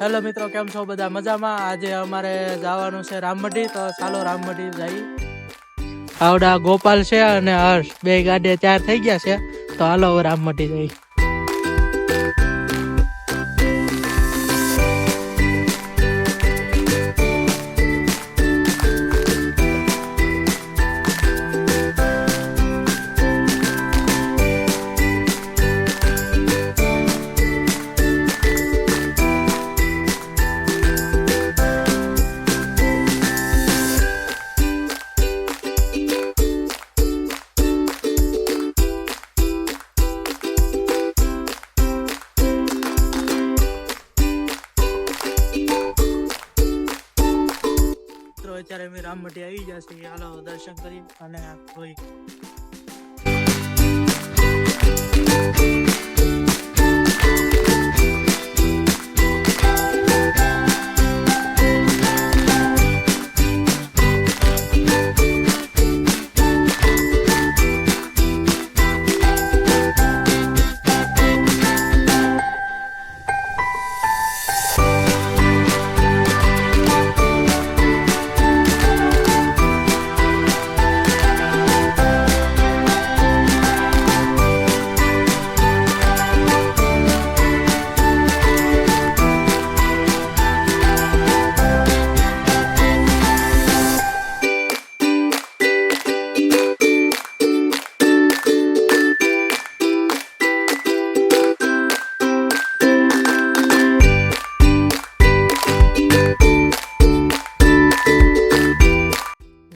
Hello મિત્રો, કેમ છો બધા? મજામાં? આજે અમારે જવાનું છે રામમઢી, તો ચાલો રામમઢી જઈ. આવડા ગોપાલ છે અને હર્ષ, બે ગાડી તૈયાર થઈ ગયા છે, તો હાલો હવે રામમઢી જઈ. અત્યારે અમે રામમઢી આવી ગયા છીએ, હાલો દર્શન કરી અને જોઈ.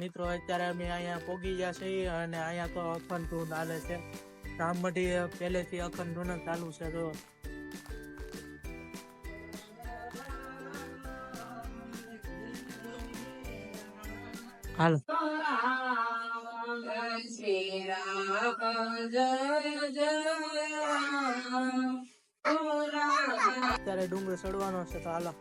મિત્રો અત્યારે અમે અહીંયા પોગી ગયા છીએ અને અહીંયા તો અખંડ ધૂન હાલે છે. રામમઢી પહેલેથી અખંડ ધૂન ચાલુ છે. તો હાલ અત્યારે ડુંગર ચડવાનો છે, તો હાલો.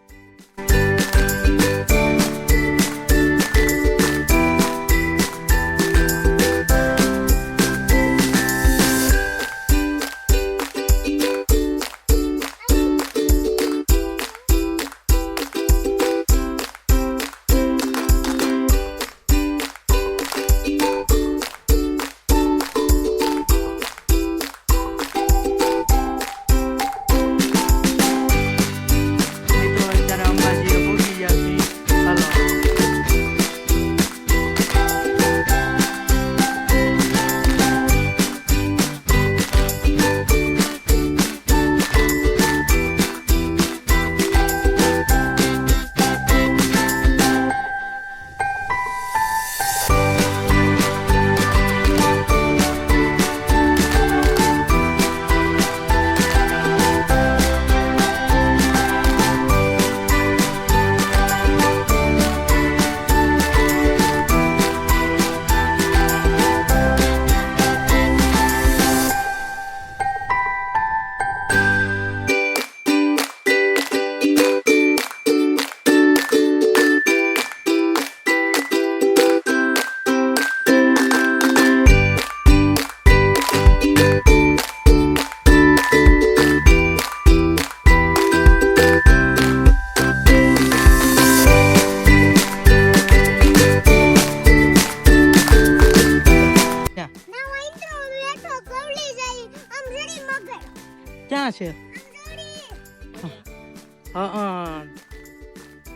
ક્યાં છે?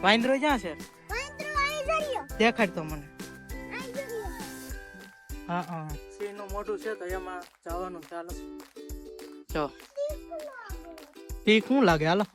વાંદરો ક્યાં છે? દેખાડ તો મને. સિંહ નું મોઢું છે, તો એમાં જવાનું. ચાલો જો ઠીક શું લાગે? હાલો.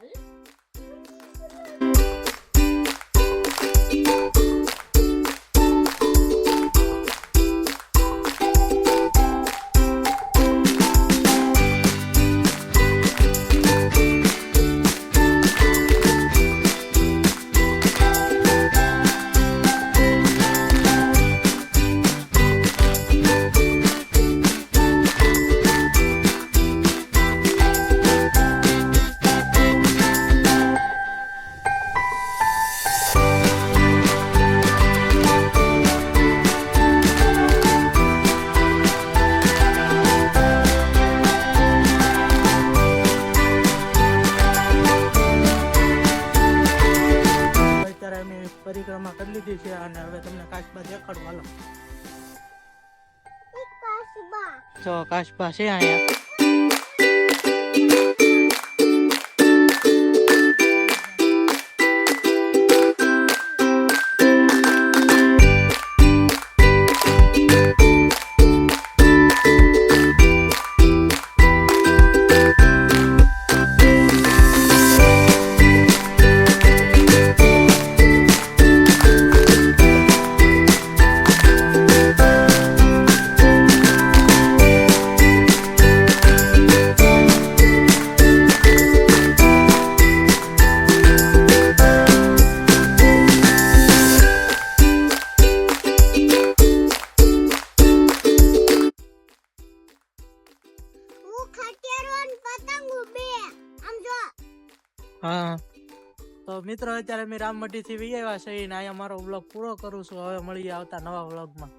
લીધી છે અને હવે તમને કાચબા દેખાડું હાલો. જો કાચબા છે અહીંયા. હા તો મિત્રો અત્યારે અમે રામમઢી થી વી આવ્યા છે ને અહીંયા મારો વ્લોગ પૂરો કરું છું. હવે મળીએ આવતા નવા વ્લોગમાં.